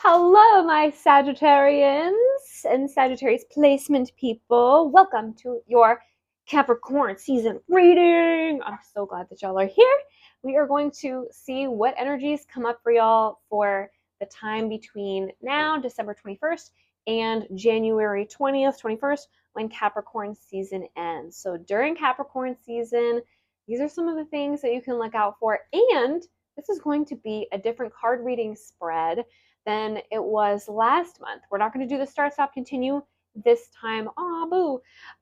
Hello, my Sagittarians and Sagittarius placement people. Welcome to your Capricorn season reading. I'm so glad that y'all are here. We are going to see what energies come up for y'all for the time between now, December 21st, and January 20th, 21st, when Capricorn season ends. So during Capricorn season, these are some of the things that you can look out for. And this is going to be a different card reading spread than it was last month. We're not going to do the start, stop, continue this time,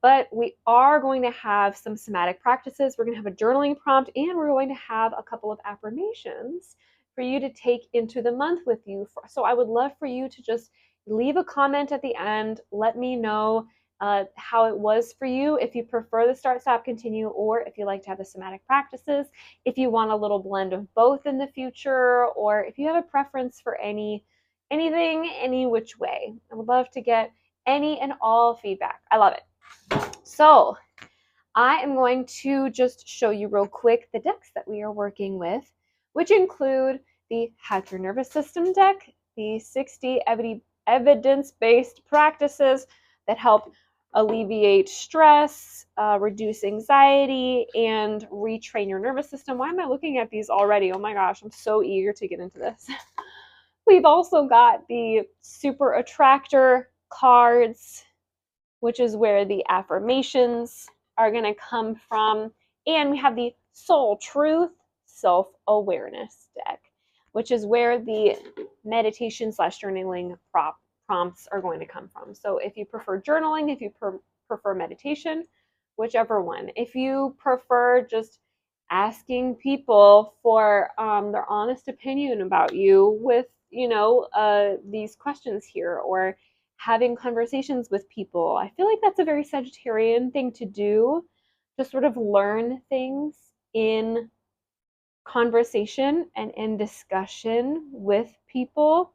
but we are going to have some somatic practices. We're going to have a journaling prompt, and we're going to have a couple of affirmations for you to take into the month with you. So I would love for you to just leave a comment at the end. Let me know how it was for you, if you prefer the start, stop, continue, or if you like to have the somatic practices, if you want a little blend of both in the future, or if you have a preference for anything, any which way. I would love to get any and all feedback. I love it. So I am going to just show you real quick the decks that we are working with, which include the Hack Your Nervous System deck, the 60 evidence-based practices that help alleviate stress, reduce anxiety, and retrain your nervous system. Why am I looking at these already? Oh my gosh, I'm so eager to get into this. We've also got the Super Attractor cards, which is where the affirmations are going to come from. And we have the Soul Truth Self-Awareness deck, which is where the meditation / journaling prompts are going to come from. So if you prefer journaling, if you prefer meditation, whichever one. If you prefer just asking people for their honest opinion about you with, these questions here, or having conversations with people, I feel like that's a very Sagittarian thing to do, to sort of learn things in conversation and in discussion with people,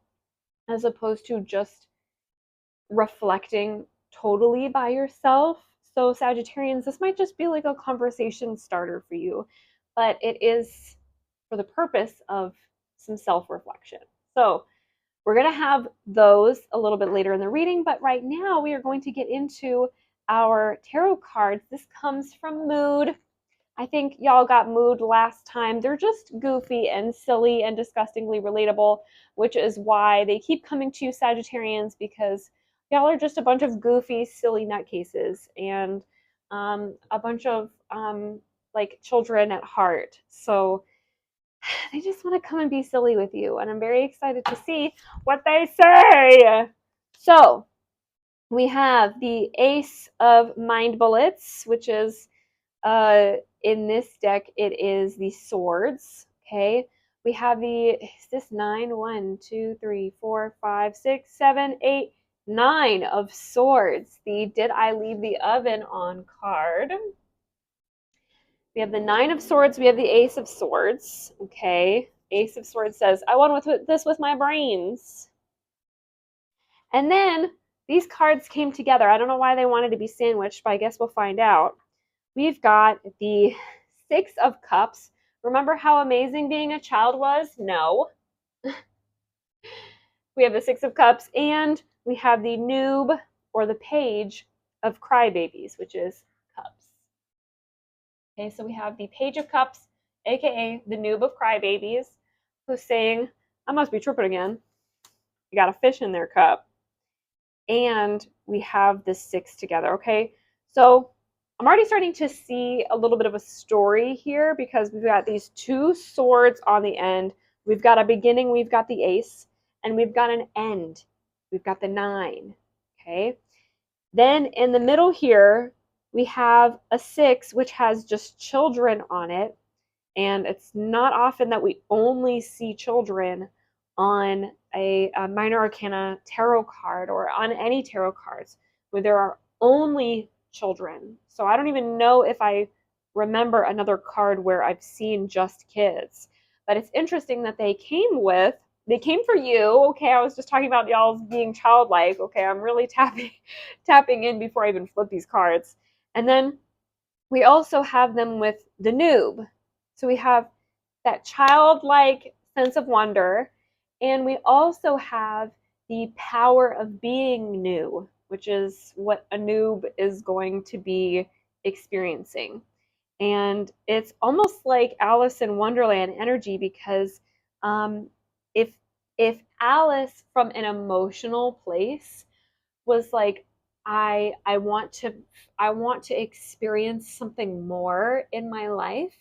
as opposed to just reflecting totally by yourself. So Sagittarians, this might just be like a conversation starter for you, but it is for the purpose of some self-reflection. So we're going to have those a little bit later in the reading, but right now we are going to get into our tarot cards. This comes from Mood. I think y'all got Mood last time. They're just goofy and silly and disgustingly relatable, which is why they keep coming to you, Sagittarians, because y'all are just a bunch of goofy, silly nutcases and a bunch of like children at heart. So they just want to come and be silly with you, and I'm very excited to see what they say. So we have the Ace of Mind Bullets, which is in this deck, it is the swords. Okay, we have the, is this 9? 1, 2, 3, 4, 5, 6, 7, 8, 9 of swords. The Did I Leave the Oven On card. We have the 9 of swords. We have the Ace of Swords. Okay, Ace of Swords says, I won with this with my brains. And then these cards came together. I don't know why they wanted to be sandwiched, but I guess we'll find out. We've got the 6 of Cups. Remember how amazing being a child was? No. We have the 6 of Cups, and we have the Noob, or the Page of Crybabies, which is Cups. Okay, so we have the Page of Cups, aka the Noob of Crybabies, who's saying, I must be tripping again. You got a fish in their cup. And we have the 6 together, okay? So I'm already starting to see a little bit of a story here, because we've got these 2 swords on the end. We've got a beginning, we've got the Ace, and we've got an end. We've got the 9, okay? Then in the middle here, we have a 6, which has just children on it. And it's not often that we only see children on a minor arcana tarot card, or on any tarot cards where there are only children. So I don't even know if I remember another card where I've seen just kids. But it's interesting that they came for you. Okay, I was just talking about y'all being childlike. Okay, I'm really tapping in before I even flip these cards. And then we also have them with the Noob. So we have that childlike sense of wonder, and we also have the power of being new, which is what a noob is going to be experiencing. And it's almost like Alice in Wonderland energy, because um, if Alice from an emotional place was like, I want to experience something more in my life,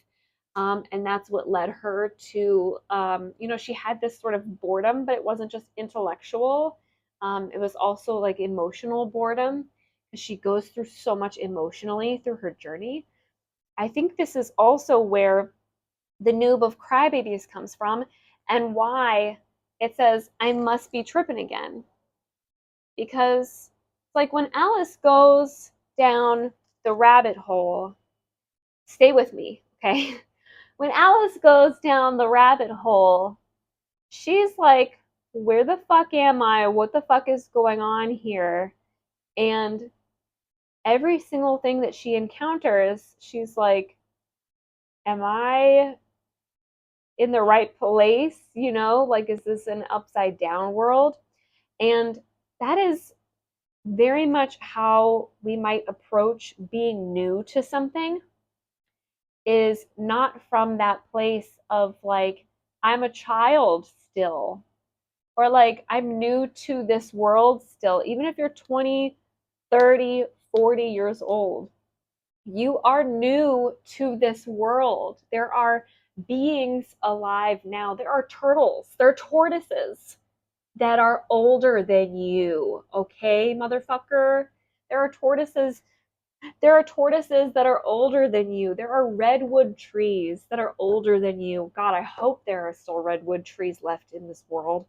and that's what led her to, she had this sort of boredom, but it wasn't just intellectual. It was also like emotional boredom, because she goes through so much emotionally through her journey. I think this is also where the noob of crybabies comes from, and why it says, I must be tripping again. Because it's like when Alice goes down the rabbit hole, stay with me, okay? When Alice goes down the rabbit hole, she's like, where the fuck am I? What the fuck is going on here? And every single thing that she encounters, she's like, am I in the right place? Like, is this an upside down world? And that is very much how we might approach being new to something, is not from that place of like, I'm a child still, or like, I'm new to this world still. Even if you're 20, 30, 40 years old, you are new to this world. There are beings alive now. There are turtles, there are tortoises that are older than you, okay, motherfucker? There are tortoises. There are tortoises that are older than you. There are redwood trees that are older than you. God, I hope there are still redwood trees left in this world.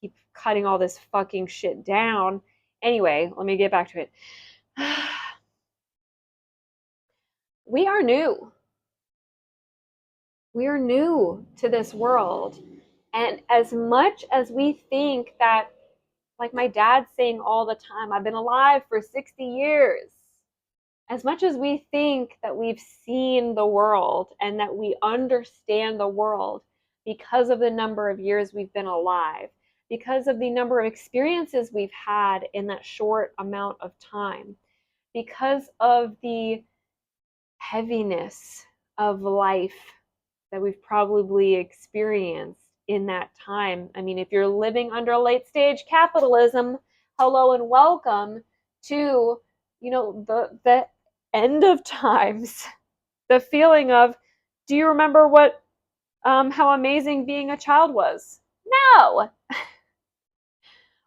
Keep cutting all this fucking shit down. Anyway, let me get back to it. We are new. We are new to this world. And as much as we think that, like my dad's saying all the time, I've been alive for 60 years. As much as we think that we've seen the world and that we understand the world because of the number of years we've been alive, because of the number of experiences we've had in that short amount of time, because of the heaviness of life that we've probably experienced in that time. I mean, if you're living under late stage capitalism, hello and welcome to, the end of times. The feeling of, do you remember what how amazing being a child was? No.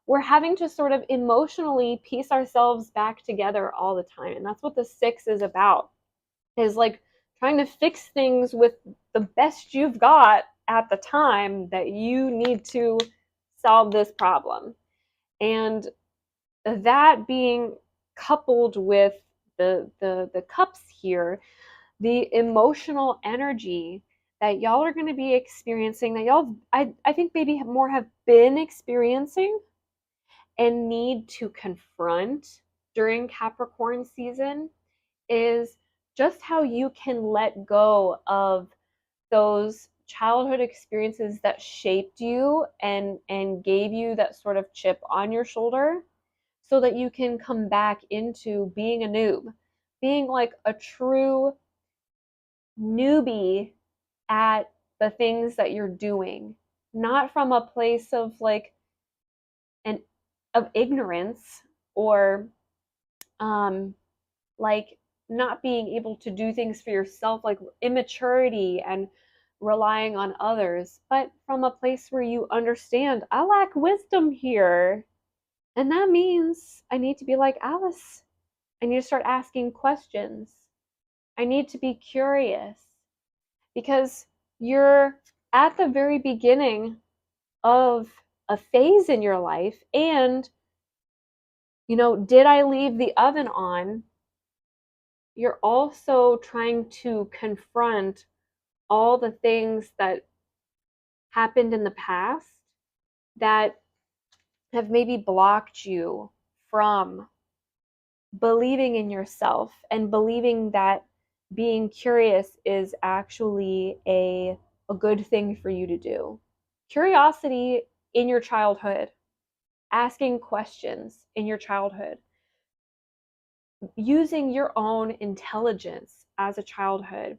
We're having to sort of emotionally piece ourselves back together all the time. And that's what the 6 is about. Is like trying to fix things with the best you've got at the time that you need to solve this problem. And that being coupled with the cups here, the emotional energy that y'all are going to be experiencing, that y'all, I think maybe more have been experiencing and need to confront during Capricorn season, is just how you can let go of those childhood experiences that shaped you and gave you that sort of chip on your shoulder, so that you can come back into being a noob, being like a true newbie at the things that you're doing, not from a place of like an of ignorance, or like not being able to do things for yourself, like immaturity and relying on others, but from a place where you understand, I lack wisdom here. And that means I need to be like Alice. I need to start asking questions. I need to be curious, because you're at the very beginning of a phase in your life. And, did I leave the oven on? You're also trying to confront all the things that happened in the past that have maybe blocked you from believing in yourself and believing that being curious is actually a good thing for you to do. Curiosity in your childhood asking questions in your childhood, using your own intelligence as a childhood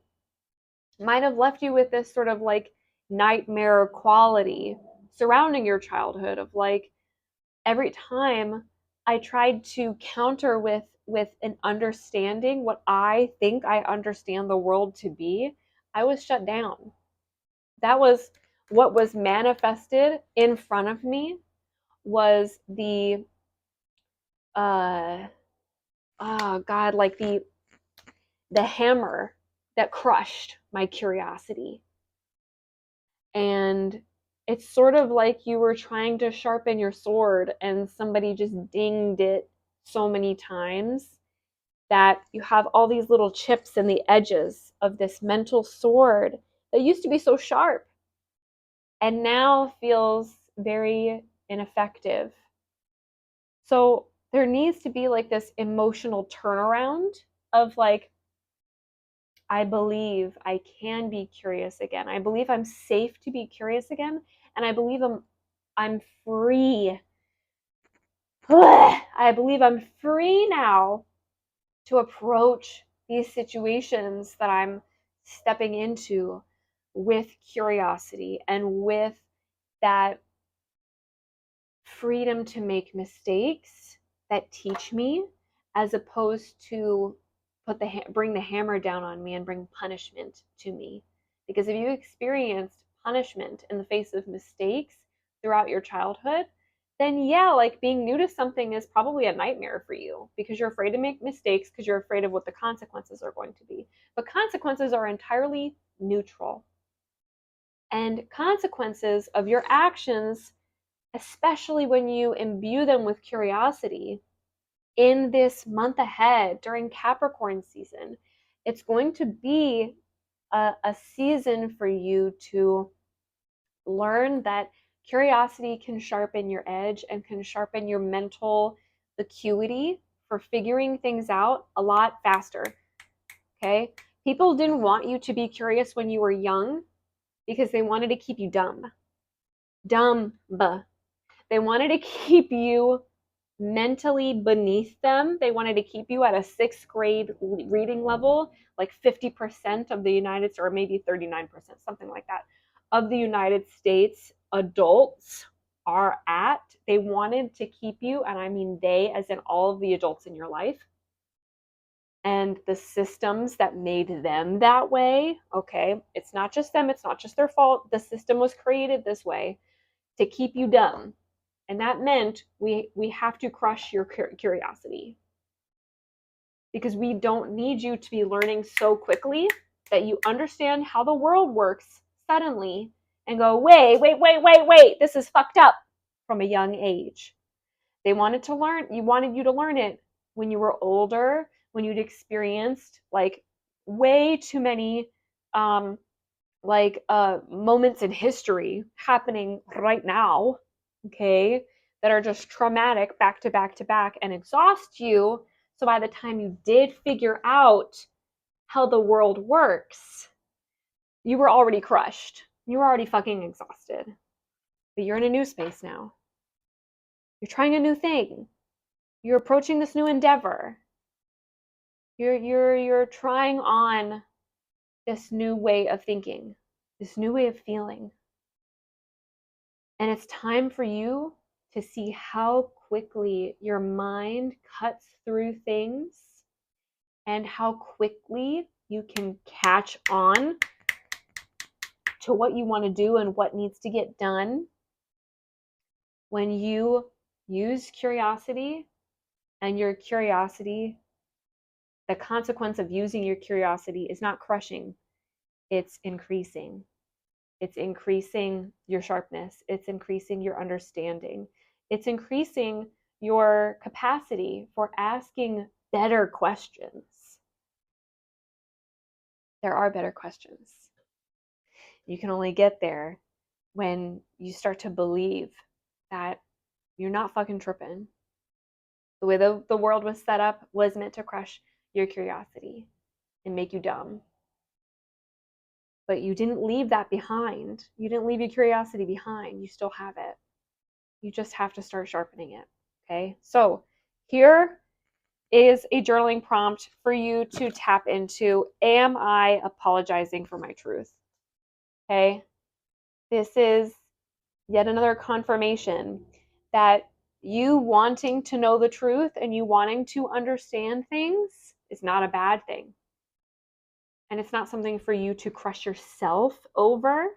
might have left you with this sort of like nightmare quality surrounding your childhood of like, every time I tried to counter with an understanding what I think I understand the world to be, I was shut down. That was what was manifested in front of me, was the oh God, like the hammer that crushed my curiosity. And it's sort of like you were trying to sharpen your sword and somebody just dinged it so many times that you have all these little chips in the edges of this mental sword that used to be so sharp and now feels very ineffective. So there needs to be like this emotional turnaround of like, I believe I can be curious again. I believe I'm safe to be curious again. And I believe I'm free. I believe I'm free now to approach these situations that I'm stepping into with curiosity and with that freedom to make mistakes that teach me, as opposed to bring the hammer down on me and bring punishment to me. Because if you experienced punishment in the face of mistakes throughout your childhood, then yeah, like being new to something is probably a nightmare for you because you're afraid to make mistakes because you're afraid of what the consequences are going to be. But consequences are entirely neutral. And consequences of your actions, especially when you imbue them with curiosity in this month ahead during Capricorn season, it's going to be a season for you to learn that curiosity can sharpen your edge and can sharpen your mental acuity for figuring things out a lot faster. Okay? People didn't want you to be curious when you were young because they wanted to keep you dumb. Dumb. They wanted to keep you mentally beneath them. They wanted to keep you at a 6th grade reading level, like 50% of the United States, or maybe 39%, something like that, of the United States adults are at. They wanted to keep you, and I mean they as in all of the adults in your life, and the systems that made them that way. Okay, it's not just them, it's not just their fault. The system was created this way to keep you dumb. And that meant we have to crush your curiosity, because we don't need you to be learning so quickly that you understand how the world works suddenly and go, wait, this is fucked up from a young age. You wanted you to learn it when you were older, when you'd experienced like way too many moments in history happening right now, okay, that are just traumatic back to back to back and exhaust you. So by the time you did figure out how the world works, you were already crushed. You were already fucking exhausted. But you're in a new space now. You're trying a new thing. You're approaching this new endeavor. You're trying on this new way of thinking, this new way of feeling. And it's time for you to see how quickly your mind cuts through things and how quickly you can catch on to what you want to do and what needs to get done when you use curiosity. And your curiosity, the consequence of using your curiosity is not crushing, it's increasing. It's increasing your sharpness. It's increasing your understanding. It's increasing your capacity for asking better questions. There are better questions. You can only get there when you start to believe that you're not fucking tripping. The way the world was set up was meant to crush your curiosity and make you dumb. But you didn't leave that behind. You didn't leave your curiosity behind. You still have it. You just have to start sharpening it. Okay, so here is a journaling prompt for you to tap into. Am I apologizing for my truth? Okay, this is yet another confirmation that you wanting to know the truth and you wanting to understand things is not a bad thing. And it's not something for you to crush yourself over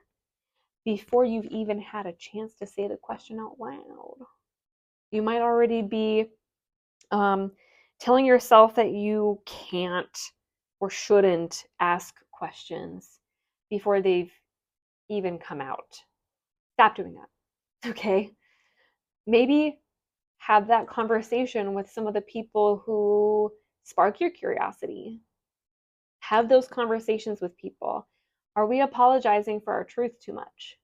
before you've even had a chance to say the question out loud. You might already be telling yourself that you can't or shouldn't ask questions before they've even come out. Stop doing that, okay? Maybe have that conversation with some of the people who spark your curiosity. Have those conversations with people. Are we apologizing for our truth too much?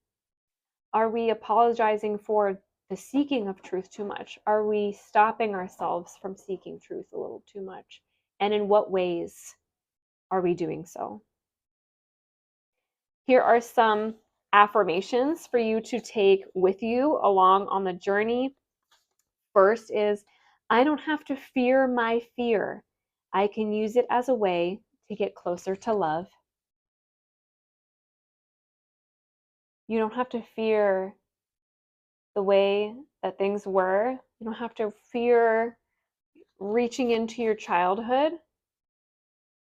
Are we apologizing for the seeking of truth too much? Are we stopping ourselves from seeking truth a little too much? And in what ways are we doing so? Here are some affirmations for you to take with you along on the journey. First is, I don't have to fear my fear. I can use it as a way to get closer to love. You don't have to fear the way that things were. You don't have to fear reaching into your childhood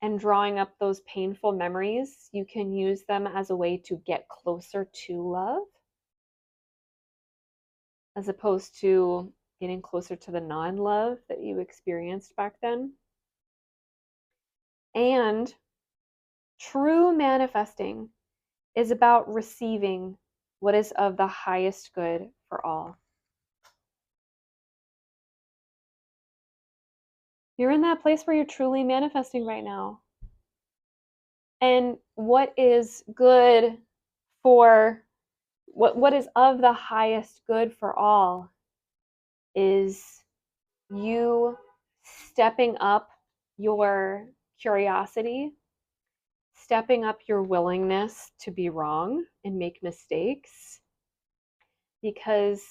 and drawing up those painful memories. You can use them as a way to get closer to love, as opposed to getting closer to the non-love that you experienced back then. And true manifesting is about receiving what is of the highest good for all. You're in that place where you're truly manifesting right now. And what is good for what is of the highest good for all is you stepping up your curiosity, stepping up your willingness to be wrong and make mistakes, because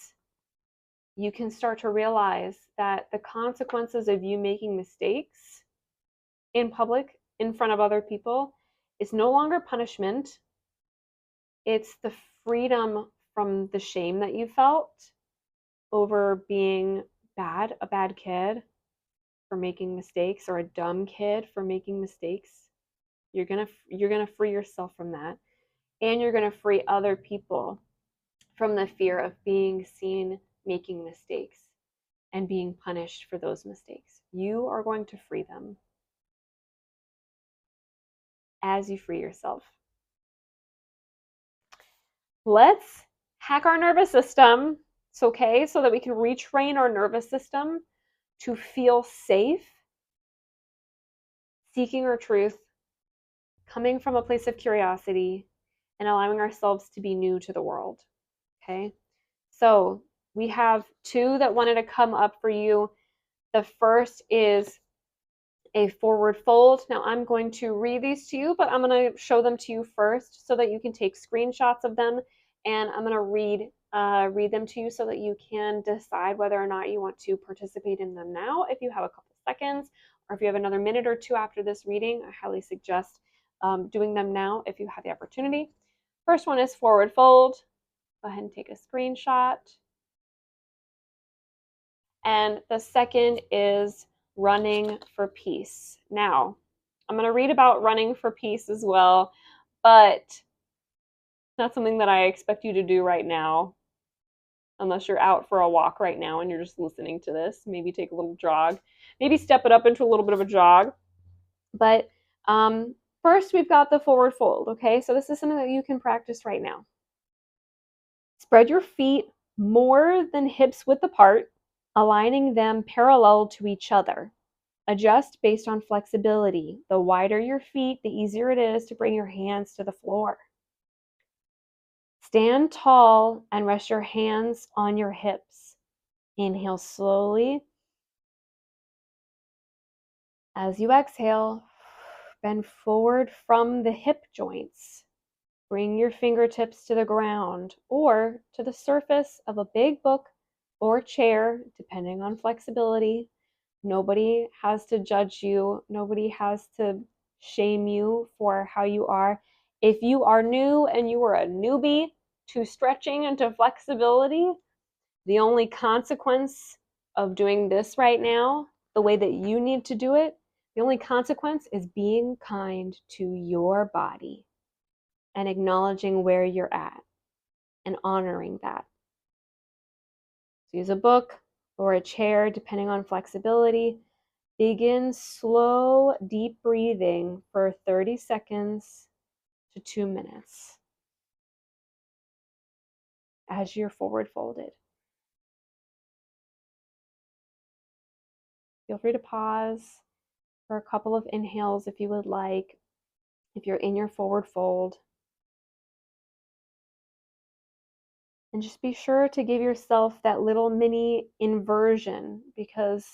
you can start to realize that the consequences of you making mistakes in public, in front of other people, is no longer punishment. It's the freedom from the shame that you felt over being a bad kid for making mistakes, or a dumb kid for making mistakes. You're gonna free yourself from that, and you're gonna free other people from the fear of being seen making mistakes and being punished for those mistakes. You are going to free them as you free yourself. Let's hack our nervous system. It's okay, so that we can retrain our nervous system to feel safe, seeking our truth, coming from a place of curiosity, and allowing ourselves to be new to the world. Okay, so we have two that wanted to come up for you. The first is a forward fold. Now I'm going to read these to you, but I'm going to show them to you first so that you can take screenshots of them, and I'm going to read them to you so that you can decide whether or not you want to participate in them now. If you have a couple seconds, or if you have another minute or two after this reading, I highly suggest doing them now if you have the opportunity. First one is forward fold. Go ahead and take a screenshot. And the second is running for peace. Now, I'm going to read about running for peace as well, but it's not something that I expect you to do right now, unless you're out for a walk right now and you're just listening to this. Maybe take a little jog. Maybe step it up into a little bit of a jog. But first, we've got the forward fold, okay? So this is something that you can practice right now. Spread your feet more than hips width apart, aligning them parallel to each other. Adjust based on flexibility. The wider your feet, the easier it is to bring your hands to the floor. Stand tall and rest your hands on your hips. Inhale slowly. As you exhale, bend forward from the hip joints. Bring your fingertips to the ground or to the surface of a big book or chair, depending on flexibility. Nobody has to judge you. Nobody has to shame you for how you are. If you are new and you are a newbie to stretching and to flexibility, the only consequence of doing this right now, the way that you need to do it, the only consequence is being kind to your body and acknowledging where you're at and honoring that. So use a book or a chair, depending on flexibility. Begin slow, deep breathing for 30 seconds to 2 minutes as you're forward folded. Feel free to pause for a couple of inhales if you would like, if you're in your forward fold. And just be sure to give yourself that little mini inversion, because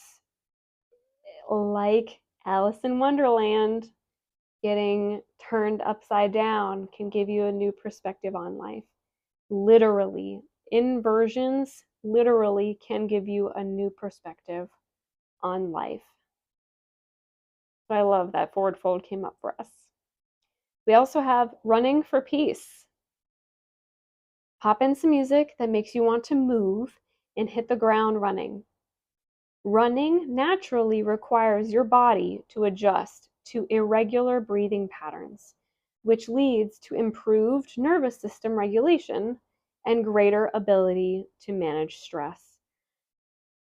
like Alice in Wonderland, getting turned upside down can give you a new perspective on life. Literally, inversions literally can give you a new perspective on life. So I love that forward fold came up for us. We also have running for peace. Pop in some music that makes you want to move and hit the ground running. Running naturally requires your body to adjust to irregular breathing patterns, which leads to improved nervous system regulation and greater ability to manage stress.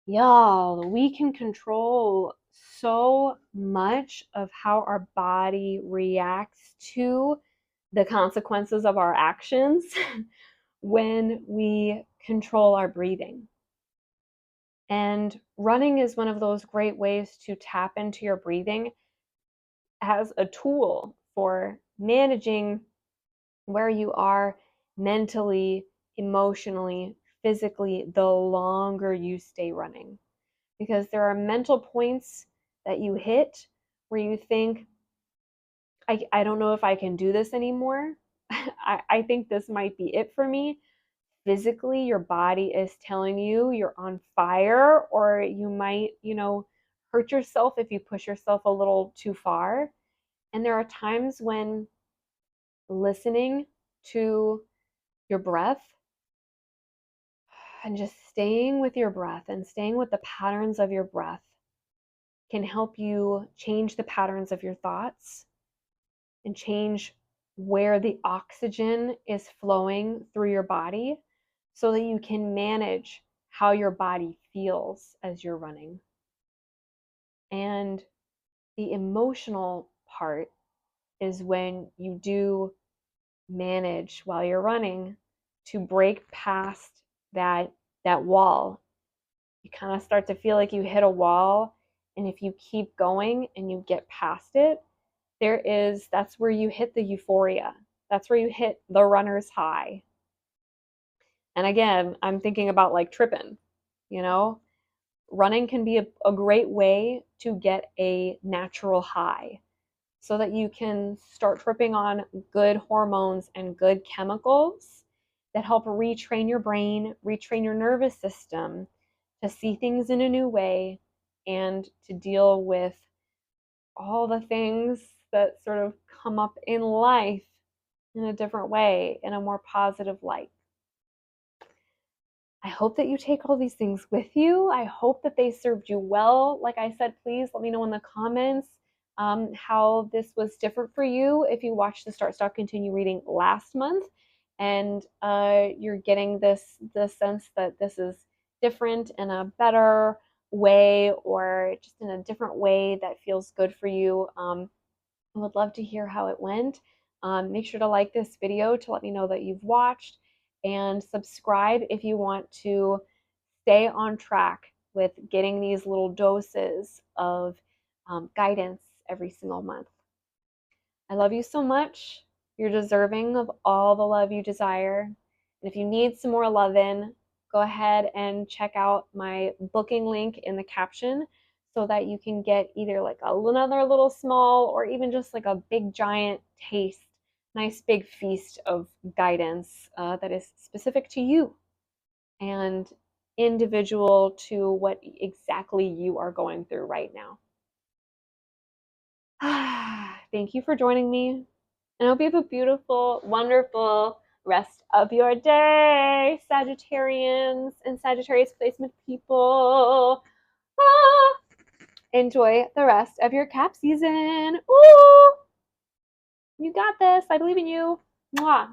Y'all, we can control so much of how our body reacts to the consequences of our actions when we control our breathing. And running is one of those great ways to tap into your breathing as a tool for managing where you are mentally, emotionally, physically, the longer you stay running. Because there are mental points that you hit where you think, I don't know if I can do this anymore. I think this might be it for me. Physically, your body is telling you you're on fire, or you might, hurt yourself if you push yourself a little too far. And there are times when listening to your breath and just staying with your breath and staying with the patterns of your breath can help you change the patterns of your thoughts and change where the oxygen is flowing through your body so that you can manage how your body feels as you're running. And the emotional part is when you do manage while you're running to break past that wall. You kind of start to feel like you hit a wall, and if you keep going and you get past it, that's where you hit the euphoria. That's where you hit the runner's high. And again, I'm thinking about like tripping, running can be a great way to get a natural high so that you can start tripping on good hormones and good chemicals that help retrain your brain, retrain your nervous system to see things in a new way and to deal with all the things that sort of come up in life in a different way, in a more positive light. I hope that you take all these things with you. I hope that they served you well. Like I said, please let me know in the comments how this was different for you if you watched the Start, Stop, Continue reading last month and you're getting the sense that this is different in a better way, or just in a different way that feels good for you. I would love to hear how it went. Make sure to like this video to let me know that you've watched, and subscribe if you want to stay on track with getting these little doses of guidance every single month. I love you so much. You're deserving of all the love you desire. And if you need some more love-in, go ahead and check out my booking link in the caption so that you can get either like another little small or even just like a big giant taste, nice big feast of guidance that is specific to you. And individual to what exactly you are going through right now. Thank you for joining me. And I hope you have a beautiful, wonderful rest of your day, Sagittarians and Sagittarius placement people. Enjoy the rest of your Cap season. Ooh, you got this. I believe in you. Mwah.